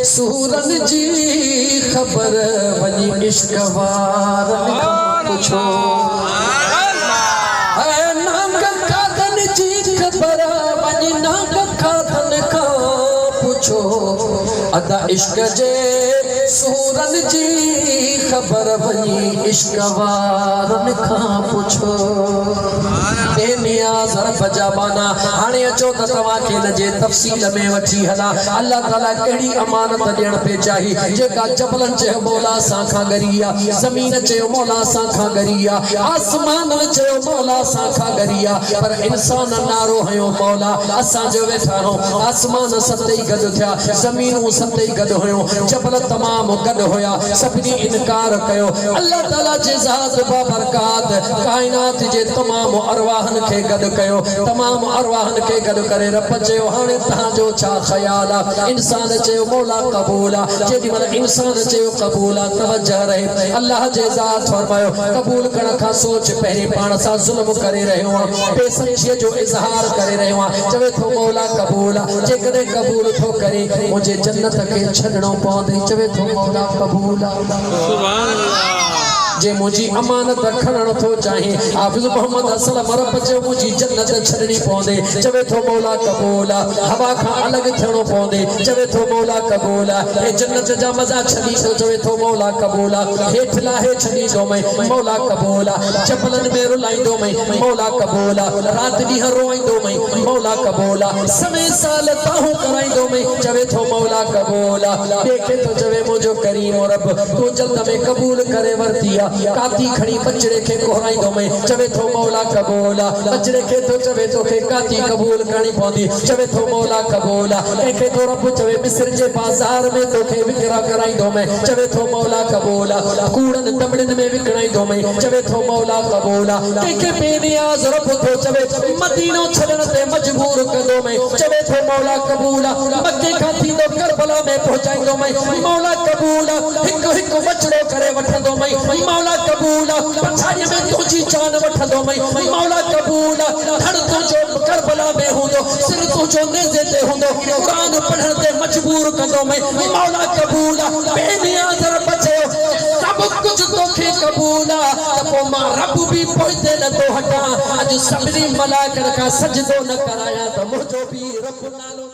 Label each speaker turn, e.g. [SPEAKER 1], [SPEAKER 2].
[SPEAKER 1] सूरन जी ख़बर वञी इश्क वारनि खां पुछो नाग खाधनि जी ख़बर वञी नाग खाधनि खां पुछो अदा इश्क जे सूरन जी ख़बर वञी इश्क वारनि खां पुछो बेनियाज़ रब जा माना हाणे अचो त तव्हांखे हिन जे तफ़सील में वठी हला अल्लाह ताला कहिड़ी अमानत ॾियण पे चाही जेका जबलनि चयो मौला असां खां ॻरी आहे ज़मीन चयो मौला असां खां ॻरी आहे आसमान चयो मौला असां खां ॻरी आहे पर इंसान नारो हयो मौला असां जो वेठा आहियूं आसमान सते ई गॾु थिया ज़मीनूं सते ई गॾु हुयूं जबल तमामु गॾु हुया सभिनी इनकार कयो अल्लाह ताला जे ज़ात बाबरकात काइनात जे तमामु अरवाहन के गॾु कयो तमामु अरवाहन के गॾु करे रब चयो हाणे तव्हांजो छा ख़्याल आहे इंसान चयो मौला क़बूल आहे जेॾीमहिल इंसान चयो क़बूल आहे तवजह रहे अल्लाह जे ज़ात फरमायो क़बूल करण खां सोच पहिरीं पाण सां ज़ुल्म करे रहियो आहे बेसमझीअ जो इज़हार करे रहियो आहे चवे थो मौला क़बूल आहे जेकॾहिं क़बूल थो करे मुंहिंजे जन्नत खे छॾणो पवंदे चवे थो मौला क़बूल आहे सुभान अल्लाह जे मुझी अमानत खणण थो चाहे हाफिज़ मोहम्मद असलम रब जो मुझी जन्नत छड़नी पवंदे चवे थो मौला क़बूल आहे हवा खां अलॻि थियणो पवंदे चवे थो मौला क़बूल आहे हे जन्नत जा मज़ा छॾी थो चवे थो मौला क़बूल आहे हेठि लाहे छॾींदो मई मौला क़बूल आहे चपलनि में रुलाईंदो मई मौला क़बूल आहे राति ॾींहुं रोईंदो मई मौला क़बूल आहे समय साल ताहूं कराईंदो मई चवे थो मौला क़बूल आहे ॿिए थो चवे मुंहिंजो करीम रब तूं जल्द में क़बूल करे वरिती आहे काती खड़ी बचड़े के कोहराईंदो में चवे थो मौला क़बूल आहे बचड़े के तो चवे तो के काती कबूल करनी पवंदी चवे थो मौला क़बूल आहे के तो रब चवे मिस्र जे बाज़ार में तोखे विकिरा कराईंदो में चवे थो मौला क़बूल आहे कूड़न दमड़न में विकिणाईंदो में चवे थो मौला क़बूल आहे के बेनियाज़ रब थो चवे मदीनो छॾण ते मजबूर कंदो में चवे थो मौला क़बूल आहे मक्के खां थींदो करबला में पहुचाईंदो में मौला क़बूल आहे हिकु हिकु बचड़ो करे वठंदो में मौला क़बूल पछाड़ीअ में तुंहिंजी जान वठंदो मई मौला क़बूल धड़ तुंहिंजो करबला में हूंदो सिर तुंहिंजो नेज़े ते हूंदो क़ुरान पढ़ण ते मजबूर कंदो मई मौला क़बूल बेनियाज़ रब चयो सभु कुझु तोखे क़बूल आहे त पोइ मां रब बि पोइते नथो हटां अॼु सभिनी मलाइकनि खां सजदो न करायां त मुंहिंजो बि रब नालो